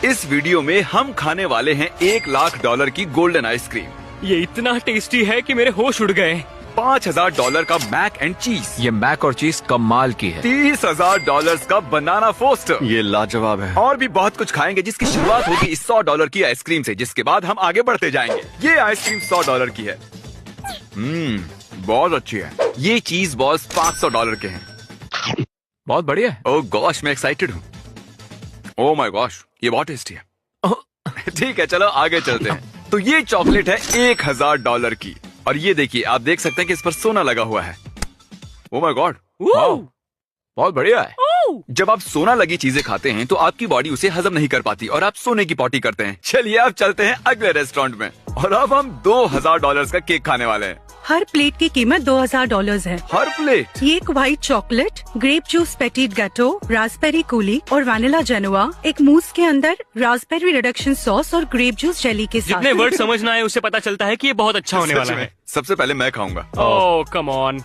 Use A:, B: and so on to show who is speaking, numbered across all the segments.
A: इस वीडियो में हम खाने वाले हैं $1,00,000 की गोल्डन आइसक्रीम।
B: ये इतना टेस्टी है कि मेरे होश उड़ गए।
A: $5,000 का मैक एंड चीज।
C: ये मैक और चीज कमाल की है।
A: $30,000 का बनाना फोस्टर।
D: ये लाजवाब है।
A: और भी बहुत कुछ खाएंगे जिसकी शुरुआत होगी इस $100 की आइसक्रीम से, जिसके बाद हम आगे बढ़ते जाएंगे। ये आइसक्रीम $100 की है। बहुत अच्छी है। ये चीज बॉल्स $500 के हैं।
C: बहुत बढ़िया है।
A: ओह गॉश, मैं एक्साइटेड हूँ। ओह माय गॉश, ये बहुत टेस्टी है। ठीक है, चलो आगे चलते हैं। तो ये चॉकलेट है $1,000 की, और ये देखिए, आप देख सकते हैं कि इस पर सोना लगा हुआ है। ओह माय गॉड,
C: बहुत बढ़िया है।
A: जब आप सोना लगी चीजें खाते हैं तो आपकी बॉडी उसे हजम नहीं कर पाती और आप सोने की पॉटी करते हैं। चलिए अब चलते हैं अगले रेस्टोरेंट में, और अब हम $2,000 का केक खाने वाले हैं।
E: हर प्लेट की कीमत $2,000 है।
A: हर प्लेट।
E: ये एक white chocolate, grape juice petit gateau, raspberry coulis और वैनिला जेनुआ, एक मूस के अंदर रास्पबेरी रिडक्शन सॉस और ग्रेप जूस जेली के साथ।
B: जितने वर्ड समझना है उससे पता चलता है कि ये बहुत अच्छा होने वाला है।
A: सबसे पहले मैं खाऊंगा।
B: Oh come on.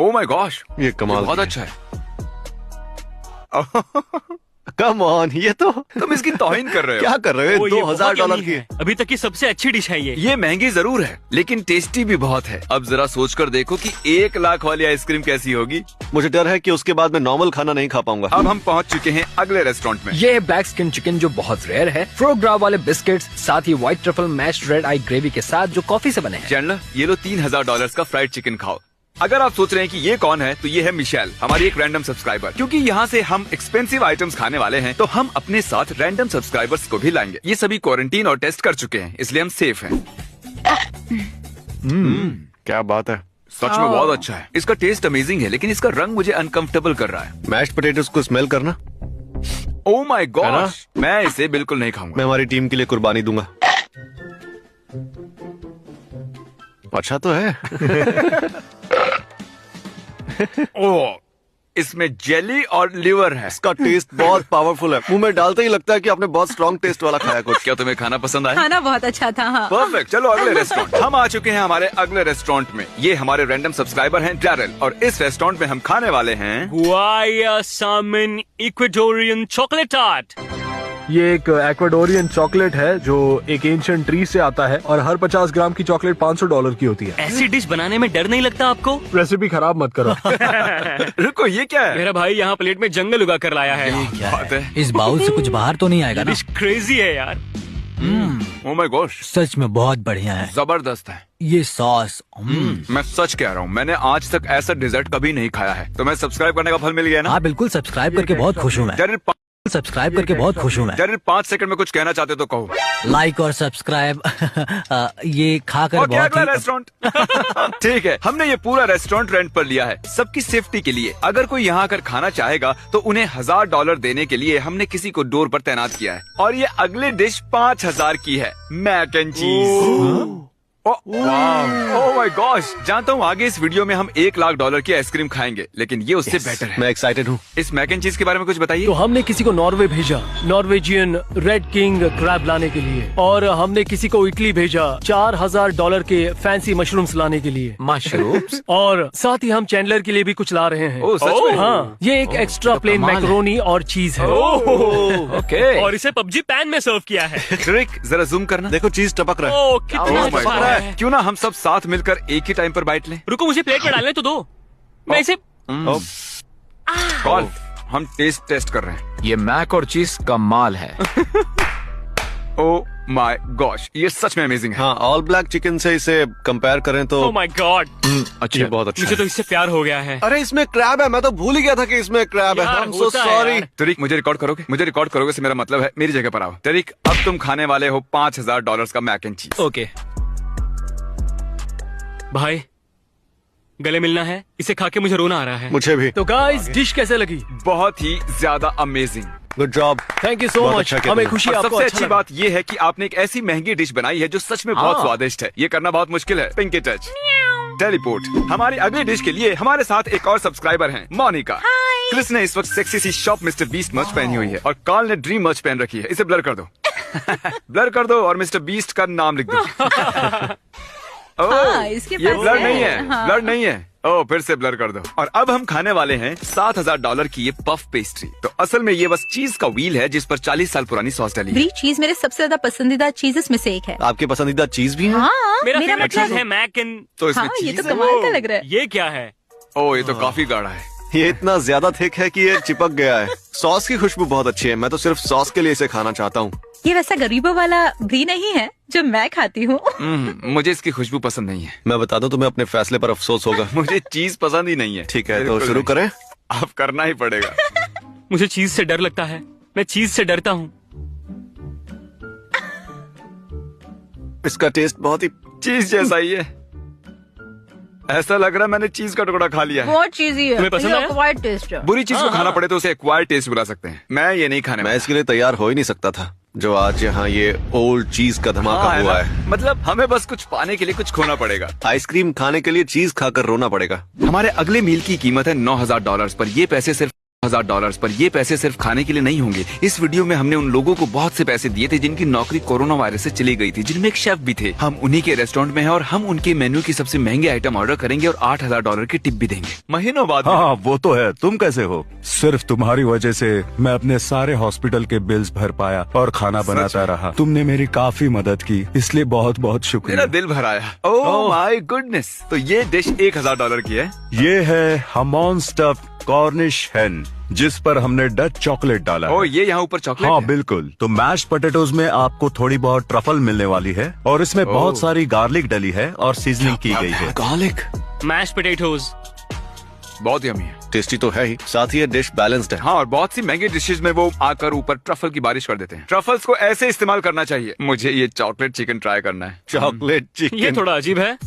A: Oh my gosh,
D: ये कमाल
A: बहुत
D: की
A: अच्छा है।
D: कम ऑन, ये तो
A: तुम इसकी तौहीन कर रहे हो।
D: क्या कर रहे हो?
B: ये बहुत
D: $2,000
B: यम्मी
D: की
B: है। अभी तक की सबसे अच्छी डिश है ये।
A: ये महंगी जरूर है लेकिन टेस्टी भी बहुत है। अब जरा सोचकर देखो कि 1,00,000 वाली आइसक्रीम कैसी होगी।
D: मुझे डर है कि उसके बाद मैं नॉर्मल खाना नहीं खा पाऊंगा।
A: अब हम पहुंच चुके हैं अगले रेस्टोरेंट में।
C: ये है ब्लैक स्किन चिकन जो बहुत रेयर है। फ्रोग्राव वाले बिस्किट्स, साथ ही व्हाइट ट्रफल मैश्ड रेड आई ग्रेवी के साथ जो कॉफी से बने हैं।
A: चैंडलर, ये लो $3,000 का फ्राइड चिकन खाओ। अगर आप सोच रहे हैं कि ये कौन है, तो ये है मिशेल, हमारी एक रैंडम सब्सक्राइबर। क्योंकि यहाँ से हम एक्सपेंसिव आइटम्स खाने वाले हैं, तो हम अपने साथ रैंडम सब्सक्राइबर्स को भी लाएंगे। ये सभी क्वारंटीन और टेस्ट कर चुके हैं, इसलिए हम सेफ हैं।
D: क्या बात है।
A: सच में बहुत अच्छा है। इसका टेस्ट अमेजिंग है, लेकिन इसका रंग मुझे अनकंफर्टेबल कर रहा है।
D: मैश्ड पोटैटोस को स्मेल करना।
A: ओह माय
D: है
A: गॉड,
D: ना?
A: मैं इसे बिल्कुल नहीं खाऊंगा।
D: मैं हमारी टीम के लिए कुर्बानी दूंगा। अच्छा तो है।
A: ओह, इसमें जेली और लिवर है।
D: इसका टेस्ट बहुत पावरफुल है। मुंह में डालते ही लगता है कि आपने बहुत स्ट्रॉन्ग टेस्ट वाला खाया कुछ।
A: क्या तुम्हें खाना पसंद आया?
E: खाना बहुत अच्छा था। हाँ।
A: परफेक्ट। चलो अगले रेस्टोरेंट। हम आ चुके हैं हमारे अगले रेस्टोरेंट में। ये हमारे रैंडम सब्सक्राइबर हैं डैरल, और इस रेस्टोरेंट में हम खाने वाले हैं
B: हुआया सामन इक्वेडोरियन चॉकलेट टार्ट।
F: ये एक एक्वाडोरियन चॉकलेट है जो एक एंशिएंट ट्री से आता है, और हर 50 ग्राम की चॉकलेट $500 की होती है।
B: ऐसी डिश बनाने में डर नहीं लगता आपको?
F: रेसिपी खराब मत करो।
A: रुको, ये क्या है?
B: मेरा भाई यहाँ प्लेट में जंगल उगा कर लाया है।
A: बात है।
G: इस बाउल से कुछ बाहर तो नहीं आएगा ना?
B: डिश क्रेजी है यार।
A: ओह माय गॉश,
G: सच में बहुत बढ़िया है।
A: जबरदस्त है।
G: ये सॉस
A: मैं सच कह रहा हूँ, मैंने आज तक ऐसा डिजर्ट कभी नहीं खाया है। तो मैं सब्सक्राइब करने का फल मिल गया ना?
G: हाँ बिल्कुल, सब्सक्राइब करके बहुत खुश हूँ मैं।
A: डैरल,
G: सब्सक्राइब करके बहुत खुश हूँ मैं।
A: डैरल 5 सेकंड में कुछ कहना चाहते तो कहो।
G: लाइक और सब्सक्राइब। ये खाकर
A: ओके,
G: बहुत
A: अगला
G: ही
A: रेस्टोरेंट। ठीक है, हमने ये पूरा रेस्टोरेंट रेंट पर लिया है सबकी सेफ्टी के लिए। अगर कोई यहाँ आकर खाना चाहेगा तो उन्हें $1,000 देने के लिए हमने किसी को डोर पर तैनात किया है। और ये अगली डिश 5,000 की है, मैक एंड चीज। ओह माय गॉश, जानता हूँ आगे इस वीडियो में हम $1,00,000 की आइसक्रीम खाएंगे, लेकिन ये उससे बेटर है।
D: मैं एक्साइटेड हूँ।
A: इस मैक एंड चीज के बारे में कुछ बताइए।
F: तो हमने किसी को नॉर्वे भेजा नॉर्वेजियन रेड किंग क्रैब लाने के लिए, और हमने किसी को इटली भेजा $4,000 के फैंसी मशरूम्स लाने के लिए।
C: मशरूम्स?
F: और साथ ही हम चैंडलर के लिए भी कुछ ला रहे हैं।
A: ओह, सच में?
F: हाँ, ये एक एक्स्ट्रा प्लेन
C: कमाल है।
F: मैकरोनी और चीज है।
C: ओके।
B: और इसे पबजी पैन में सर्व किया है।
A: ट्रिक, जरा जूम करना।
D: देखो चीज टपक रहा है।
B: ओह कितना
A: Oh my
B: अच्छा
A: God.
B: है।
A: क्यों ना हम सब साथ मिलकर एक ही टाइम पर बाइट लें।
B: रुको, मुझे प्लेट में डालने तो दो। मैं इसे
A: कॉल, हम टेस्ट कर रहे हैं।
C: ये मैक और चीज कमाल है।
A: ओह माय गॉश, ये सच में अमेजिंग है।
D: हाँ, ऑल ब्लैक चिकन से इसे कंपेयर करें तो
B: ओह माय गॉड,
D: ये बहुत अच्छा
B: मुझे
D: है।
B: तो इससे प्यार हो गया है।
D: अरे इसमें क्रैब है, मैं तो भूल ही गया था कि इसमें क्रैब है।
B: यार,
D: आई एम सो
B: होता है
D: सॉरी।
B: यार।
A: तरीक, मुझे रिकॉर्ड करोगे? मुझे रिकॉर्ड करोगे से मेरा मतलब है मेरी जगह पर आओ। तरीक, अब तुम खाने वाले हो $5,000 का मैक एंड चीज।
B: ओके भाई, गले मिलना है। इसे खा के मुझे रोना आ रहा है।
D: मुझे भी।
F: तो गाइस, डिश कैसे लगी?
A: बहुत ही ज्यादा amazing.
D: Good job.
F: Thank you so
D: बहुत
F: मच।
D: अच्छा किया
F: हमें
D: तुमने।
F: खुशी
A: और
F: आपको
A: सबसे
F: अच्छा
A: अच्छी
F: लगा।
A: बात ये है कि आपने एक ऐसी महंगी डिश बनाई है जो सच में बहुत
C: हाँ।
A: स्वादिष्ट है। ये करना बहुत मुश्किल है। Pinky touch, teleport. हमारी अगली डिश के लिए हमारे साथ एक और सब्सक्राइबर हैं, मोनिका। क्रिस ने इस वक्त सेक्सी सी शॉप मिस्टर बीस्ट मर्च पहनी हुई है, और कार्ल ने ड्रीम मर्च पहन रखी है। इसे ब्लर कर दो। ब्लर कर दो और मिस्टर बीस्ट का नाम लिख दो।
E: हाँ, इसके
A: ये
E: पास
A: ब्लर
E: है।
A: नहीं है,
E: हाँ।
A: ब्लर नहीं है। ओह फिर से ब्लर कर दो। और अब हम खाने वाले हैं $7,000 की ये पफ पेस्ट्री। तो असल में ये बस चीज का व्हील है जिस पर 40 साल पुरानी सॉस डली है।
H: ब्री चीज मेरे सबसे ज्यादा पसंदीदा चीजेस में से एक है।
D: आपके पसंदीदा चीज भी है?
H: हाँ,
B: मेरा
H: मेरा
B: फेवरेट
H: मतलब
B: चीज है मैक एंड।
A: तो इसमें
H: हाँ, ये
A: चीज
H: तो
A: है?
H: कमाल का लग रहा है।
B: ये क्या है?
A: ओह ये तो काफी गाढ़ा है।
D: ये इतना ज्यादा थिक है कि ये चिपक गया है। सॉस की खुशबू बहुत अच्छी है, मैं तो सिर्फ सॉस के लिए इसे खाना चाहता हूँ।
H: ये वैसा गरीबों वाला ब्री नहीं है जो मैं खाती हूँ।
A: मुझे इसकी खुशबू पसंद नहीं है।
D: मैं बता दूं तुम्हें अपने फैसले पर अफसोस होगा।
A: मुझे चीज पसंद ही नहीं है।
D: ठीक है तो
A: बिल्कुल
D: शुरू
A: नहीं।
D: करें।
A: अब करना ही पड़ेगा।
B: मुझे चीज से डर लगता है, मैं चीज से डरता हूँ।
D: इसका टेस्ट बहुत ही
A: चीज जैसा ही है। ऐसा लग रहा है मैंने चीज का टुकड़ा खा लिया है।
H: बहुत चीजी है।
B: तुम्हें पसंद आया?
H: Acquired taste है।
A: बुरी चीज को खाना पड़े तो उसे एक्वायर्ड टेस्ट बुला सकते हैं। मैं ये नहीं खाने
D: मैं
A: वाला।
D: इसके लिए तैयार हो ही नहीं सकता था जो आज यहाँ ये ओल्ड चीज का धमाका
A: हाँ,
D: हुआ
A: ना?
D: है।
A: मतलब हमें बस कुछ पाने के लिए कुछ खोना पड़ेगा।
D: आइसक्रीम खाने के लिए चीज खाकर रोना पड़ेगा।
A: हमारे अगले मील की कीमत है $9,000 पर ये पैसे सिर्फ $1,000 पर ये पैसे सिर्फ खाने के लिए नहीं होंगे। इस वीडियो में हमने उन लोगों को बहुत से पैसे दिए थे जिनकी नौकरी कोरोना वायरस से चली गई थी, जिनमें एक शेफ भी थे। हम उन्हीं के रेस्टोरेंट में हैं और हम उनके मेन्यू की सबसे महंगे आइटम ऑर्डर करेंगे और $8,000 की टिप भी देंगे। महीनों बाद में।
I: हाँ वो तो है। तुम कैसे हो? सिर्फ तुम्हारी वजह से मैं अपने सारे हॉस्पिटल के बिल्स भर पाया और खाना बनाता रहा। तुमने मेरी काफी मदद की, इसलिए बहुत बहुत
A: मेरा
I: शुक्रिया।
A: दिल भर आया। ओह माय गुडनेस। तो ये डिश $1,000 की है।
I: ये है हमॉन स्टफ्ड कॉर्निश हेन, जिस पर हमने डच चॉकलेट डाला
A: ओह
I: है।
A: ये यहाँ ऊपर चॉकलेट
I: हाँ
A: है।
I: बिल्कुल। तो मैश पोटैटोज में आपको थोड़ी बहुत ट्रफल मिलने वाली है और इसमें बहुत सारी गार्लिक डली है और सीजनिंग की गई है।
D: गार्लिक
B: मैश पोटैटोज
A: बहुत यम्मी है।
D: टेस्टी तो है ही, साथ ही ये डिश बैलेंस्ड है।
A: हाँ और बहुत सी महंगी डिशेज में वो आकर ऊपर ट्रफल की बारिश कर देते हैं। ट्रफल्स को ऐसे इस्तेमाल करना चाहिए। मुझे ये चॉकलेट चिकन ट्राई करना है।
D: चॉकलेट
B: ये
D: चिकन।
B: थोड़ा अजीब है।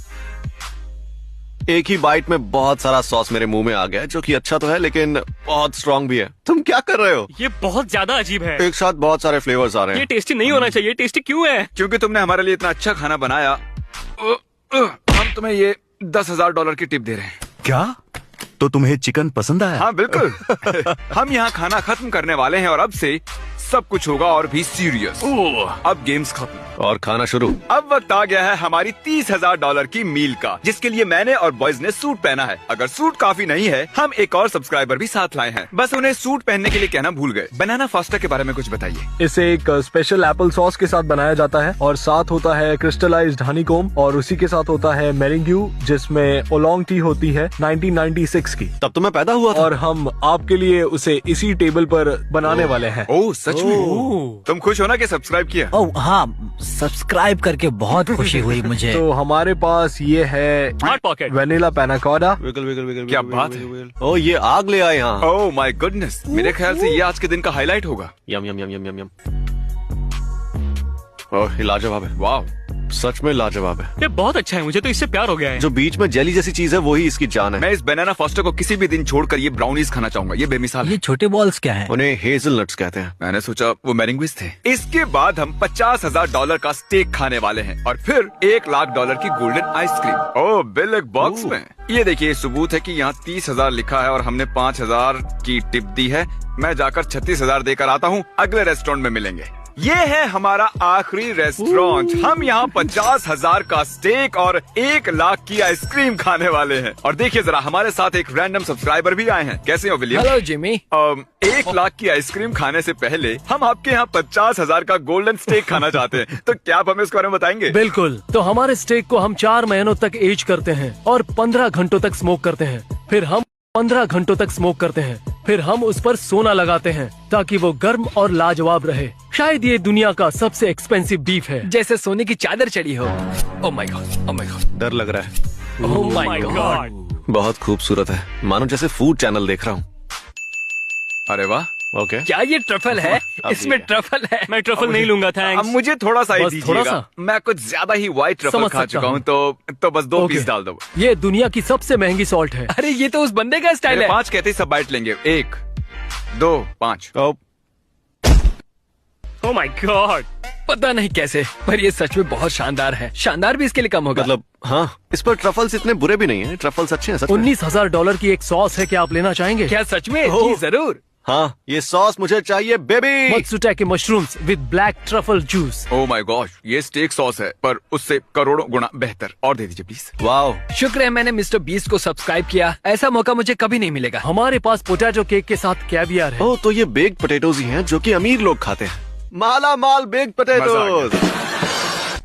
D: एक ही बाइट में बहुत सारा सॉस मेरे मुंह में आ गया, जो कि अच्छा तो है लेकिन बहुत स्ट्रांग भी है। तुम क्या कर रहे हो?
B: ये बहुत ज्यादा अजीब है।
D: एक साथ बहुत सारे फ्लेवर्स आ रहे
B: ये
D: हैं।
B: टेस्टी नहीं होना चाहिए। टेस्टी क्यों है?
A: क्योंकि तुमने हमारे लिए इतना अच्छा खाना बनाया, हम तुम्हें ये $10,000 की टिप दे रहे हैं।
I: क्या? तो तुम्हें चिकन पसंद आया?
A: हाँ बिल्कुल। हम यहाँ खाना खत्म करने वाले हैं और अब से सब कुछ होगा और भी सीरियस। अब गेम्स खत्म
D: और खाना शुरू।
A: अब वक्त आ गया है हमारी $30,000 की मील का, जिसके लिए मैंने और बॉयज ने सूट पहना है। अगर सूट काफी नहीं है, हम एक और सब्सक्राइबर भी साथ लाए हैं। बस उन्हें सूट पहनने के लिए कहना भूल गए। बनाना फास्टा के बारे में कुछ बताइए।
F: इसे एक स्पेशल एप्पल सॉस के साथ बनाया जाता है और साथ होता है क्रिस्टलाइज्ड हनीकॉम्ब और उसी के साथ होता है मेरेंग्यू जिसमें ओलोंग टी होती है 1996 की।
D: तब तो मैं पैदा हुआ था।
F: और हम आपके लिए उसे इसी टेबल पर बनाने वाले हैं।
A: ओह सच में? तुम खुश हो ना कि सब्सक्राइब किया?
G: ओह हाँ, सब्सक्राइब करके बहुत खुशी हुई मुझे।
F: तो हमारे पास ये है
B: Hot Pocket.
F: Vanilla panna cotta.
D: Wiggle wiggle wiggle.
A: क्या
D: विगल,
A: बात
D: विगल,
A: है।
D: विगल। ओह ये आग ले आए यहाँ।
A: Oh my goodness. मेरे ख्याल से ये आज के दिन का हाईलाइट होगा।
D: यम यम यम यम यम यम। ओह ये लाजवाब है।
A: वाह
D: सच में लाजवाब है।
B: ये बहुत अच्छा है। मुझे तो इससे प्यार हो गया है।
D: जो बीच में जेली जैसी चीज है वही इसकी जान है।
A: मैं इस बनाना फास्टा को किसी भी दिन छोड़कर ये ब्राउनीज खाना चाहूंगा। ये बेमिसाल
G: ये
A: है।
G: छोटे बॉल्स क्या हैं?
D: उन्हें हेजलनट्स कहते हैं।
A: मैंने सोचा वो मैरिंग्विस थे। इसके बाद हम $50,000 का स्टेक खाने वाले हैं और फिर $1,00,000 की गोल्डन आइसक्रीम। ओह बिल एक बॉक्स में। ये देखिए सबूत है कि यहाँ 30,000 लिखा है और हमने 5,000 की टिप दी है। मैं जाकर 36,000 देकर आता हूँ। अगले रेस्टोरेंट में मिलेंगे। ये है हमारा आखिरी रेस्टोरेंट। हम यहाँ 50,000 का स्टेक और 1,00,000 की आइसक्रीम खाने वाले हैं। और देखिए जरा हमारे साथ एक रैंडम सब्सक्राइबर भी आए हैं। कैसे हो विलियम?
C: Hello Jimmy.
A: 1,00,000 की आइसक्रीम खाने से पहले हम आपके यहाँ 50,000 का गोल्डन स्टेक खाना चाहते हैं। तो क्या आप हमें इसके बारे में बताएंगे?
F: बिल्कुल। तो हमारे स्टेक को हम 4 महीनों तक एज करते हैं और 15 घंटों तक स्मोक करते हैं। फिर हम 15 घंटों तक स्मोक करते हैं। फिर हम उस पर सोना लगाते हैं ताकि वो गर्म और लाजवाब रहे। शायद ये दुनिया का सबसे एक्सपेंसिव बीफ है।
C: जैसे सोने की चादर चढ़ी हो। Oh my God, oh my God,
D: डर लग रहा है।
C: Oh my God.
D: बहुत खूबसूरत है, मानो जैसे फूड चैनल देख रहा हूँ।
A: अरे वाह।
D: ओके।
C: क्या ये ट्रफल है?
D: अब
C: इसमें
D: ठीक
C: ट्रफल है।
B: मैं ट्रफल नहीं लूंगा,
A: अब
B: थैंक्स।
A: मुझे थोड़ा सा ही
F: बस थोड़ा
A: दीजिएगा।
F: सा?
A: मैं कुछ ज्यादा ही व्हाइट ट्रफल
F: समझ
A: खा
F: सकता
A: चुका हूँ
F: हूँ।
A: तो बस 2
F: ओके।
A: पीस डाल दो।
F: ये दुनिया की सबसे महंगी सॉल्ट है।
C: अरे ये तो उस बंदे का स्टाइल
A: मेरे
C: है।
A: 5 कहते ही सब बाइट लेंगे। 1 2 5।
B: Oh my God.
C: पता नहीं कैसे, पर ये सच में बहुत शानदार है। शानदार भी इसके लिए कम होगा।
D: मतलब हाँ, इस पर ट्रफल्स इतने बुरे भी नहीं है। ट्रफल्स अच्छे हैं सच में।
F: $19,000 की एक सॉस है। क्या आप लेना चाहेंगे?
C: क्या सच में?
F: ओह।
C: जी जरूर।
D: हाँ, ये सॉस मुझे चाहिए baby.
F: Matsutake mushrooms with black truffle juice.
A: Oh my God, ये स्टेक सॉस है पर उससे करोड़ों गुना बेहतर। और दे दीजिए प्लीज।
D: वाओ,
C: शुक्र है मैंने मिस्टर बीस्ट को सब्सक्राइब किया, ऐसा मौका मुझे कभी नहीं मिलेगा।
F: हमारे पास पोटैटो केक के साथ कैवियर है।
D: ओह तो ये बेक्ड पोटैटोज ही हैं जो कि अमीर लोग खाते हैं। माला माल बेक्ड पोटैटोज।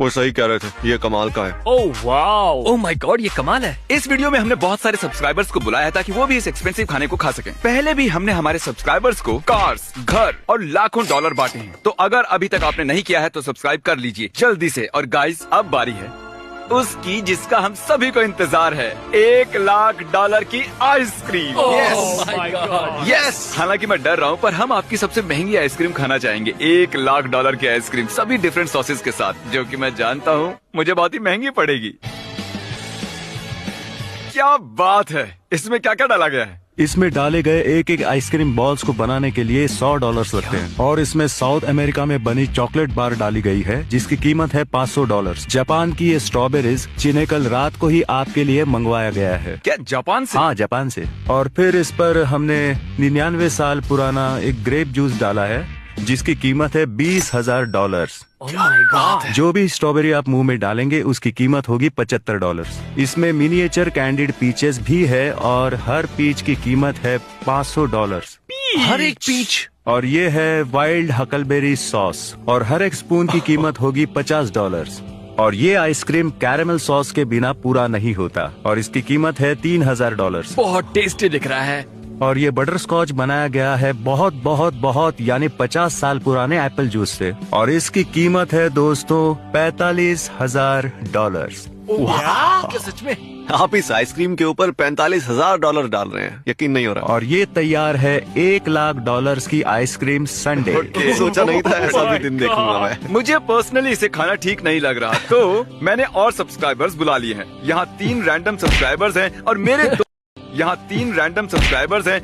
D: वो सही कह रहे थे, ये कमाल का है।
F: Oh wow,
C: oh my God, ये कमाल है।
A: इस वीडियो में हमने बहुत सारे सब्सक्राइबर्स को बुलाया ताकि वो भी इस एक्सपेंसिव खाने को खा सकें। पहले भी हमने हमारे सब्सक्राइबर्स को कार्स, घर और लाखों डॉलर बांटे हैं। तो अगर अभी तक आपने नहीं किया है तो सब्सक्राइब कर लीजिए जल्दी से। और गाइस, अब बारी है उसकी जिसका हम सभी को इंतजार है, $1 लाख की आइसक्रीम। यस, हालांकि मैं डर रहा हूँ पर हम आपकी सबसे महंगी आइसक्रीम खाना चाहेंगे। $1 लाख की आइसक्रीम, सभी डिफरेंट सॉसेस के साथ, जो कि मैं जानता हूँ मुझे बहुत ही महंगी पड़ेगी। क्या बात है, इसमें क्या क्या डाला गया है?
I: इसमें डाले गए एक एक आइसक्रीम बॉल्स को बनाने के लिए $100 लगते हैं और इसमें साउथ अमेरिका में बनी चॉकलेट बार डाली गई है जिसकी कीमत है $500। जापान की ये स्ट्रॉबेरीज जिन्हें कल रात को ही आपके लिए मंगवाया गया है।
A: क्या जापान से?
I: हाँ, जापान से। और फिर इस पर हमने 99 साल पुराना एक ग्रेप जूस डाला है जिसकी कीमत है $20,000। जो भी स्ट्रॉबेरी आप मुंह में डालेंगे उसकी कीमत होगी $75। इसमें मिनिएचर कैंडिड पीचेस भी है और हर पीच की कीमत है $500।
D: हर एक पीच।
I: और ये है वाइल्ड हकलबेरी सॉस और हर एक स्पून की कीमत होगी $50। और ये आइसक्रीम कैरेमल सॉस के बिना पूरा नहीं होता और इसकी कीमत है $3000।
C: बहुत टेस्टी दिख रहा है।
I: और ये बटर स्कॉच बनाया गया है बहुत बहुत बहुत यानी 50 साल पुराने एप्पल जूस से और इसकी कीमत है दोस्तों $45,000।
C: क्या सच में?
D: आप इस आइसक्रीम के ऊपर $45,000 डाल रहे हैं, यकीन नहीं हो रहा।
I: और ये तैयार है $1 लाख की आइसक्रीम संडे।
D: सोचा नहीं था ऐसा भी दिन देखूंगा मैं।
A: मुझे पर्सनली इसे खाना ठीक नहीं लग रहा, तो मैंने और सब्सक्राइबर्स बुला लिए हैं। यहाँ 3 रैंडम सब्सक्राइबर्स हैं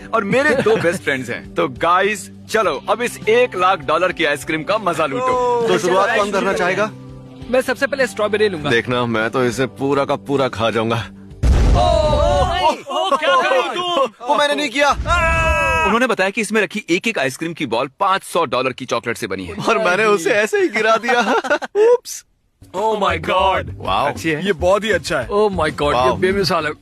A: और मेरे 2 बेस्ट फ्रेंड्स हैं। तो गाइस, चलो अब इस $1 लाख की आइसक्रीम का मजा लूटो।
D: तो शुरुआत कौन करना चाहेगा?
C: मैं सबसे पहले स्ट्रॉबेरी लूंगा।
D: देखना, मैं तो इसे पूरा का पूरा खा जाऊंगा। वो मैंने नहीं किया।
A: उन्होंने बताया कि इसमें रखी एक एक आइसक्रीम की बॉल $500 की चॉकलेट से बनी है
D: और मैंने उसे ऐसे ही गिरा दिया। उप्स।
F: ओह माय गॉड,
D: वाओ,
A: अच्छी है।
J: ये बहुत ही अच्छा है।
C: ओह माय गॉड, ये बेमिसाल है।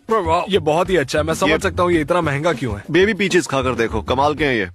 J: ये बहुत ही अच्छा है। मैं समझ सकता हूँ ये इतना महंगा क्यों है।
D: बेबी पीचेस खाकर देखो, कमाल के हैं ये।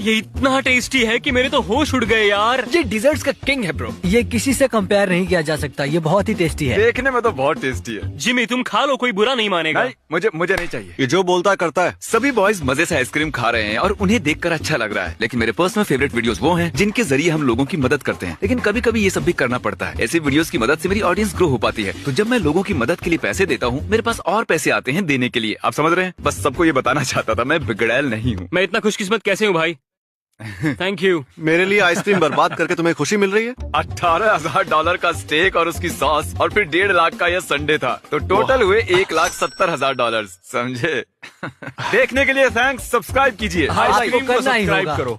B: ये इतना टेस्टी है कि मेरे तो होश उड़ गए यार।
C: ये डिजर्ट्स का किंग है ब्रो।
G: ये किसी से कंपेयर नहीं किया जा सकता, ये बहुत ही टेस्टी है।
A: देखने में तो बहुत टेस्टी है।
B: जिमी तुम खा लो, कोई बुरा नहीं मानेगा।
A: नहीं, मुझे नहीं चाहिए।
D: ये जो बोलता है करता है।
A: सभी बॉयज मजे से आइसक्रीम खा रहे हैं और उन्हें देखकर अच्छा लग रहा है, लेकिन मेरे पर्सनल फेवरेट वीडियोस वो हैं जिनके जरिए हम लोगों की मदद करते हैं। लेकिन कभी कभी ये सब भी करना पड़ता है। ऐसे वीडियोस की मदद से मेरी ऑडियंस ग्रो हो पाती है। तो जब मैं लोगों की मदद के लिए पैसे देता हूँ, मेरे पास और पैसे आते हैं देने के लिए। आप समझ रहे हैं? बस सबको ये बताना चाहता था, मैं बिगड़ैल नहीं हूँ।
B: मैं इतना खुशकिस्मत कैसे हूँ भाई? Thank you.
D: मेरे लिए आइसक्रीम बर्बाद करके तुम्हें खुशी मिल रही है?
A: $18,000 का स्टेक और उसकी सॉस और फिर $1.5 लाख का यह संडे था, तो टोटल हुए $1,70,000। समझे? देखने के लिए थैंक्स। सब्सक्राइब कीजिए।
G: आपको करना ही
B: सब्सक्राइब
G: होगा।
B: करो।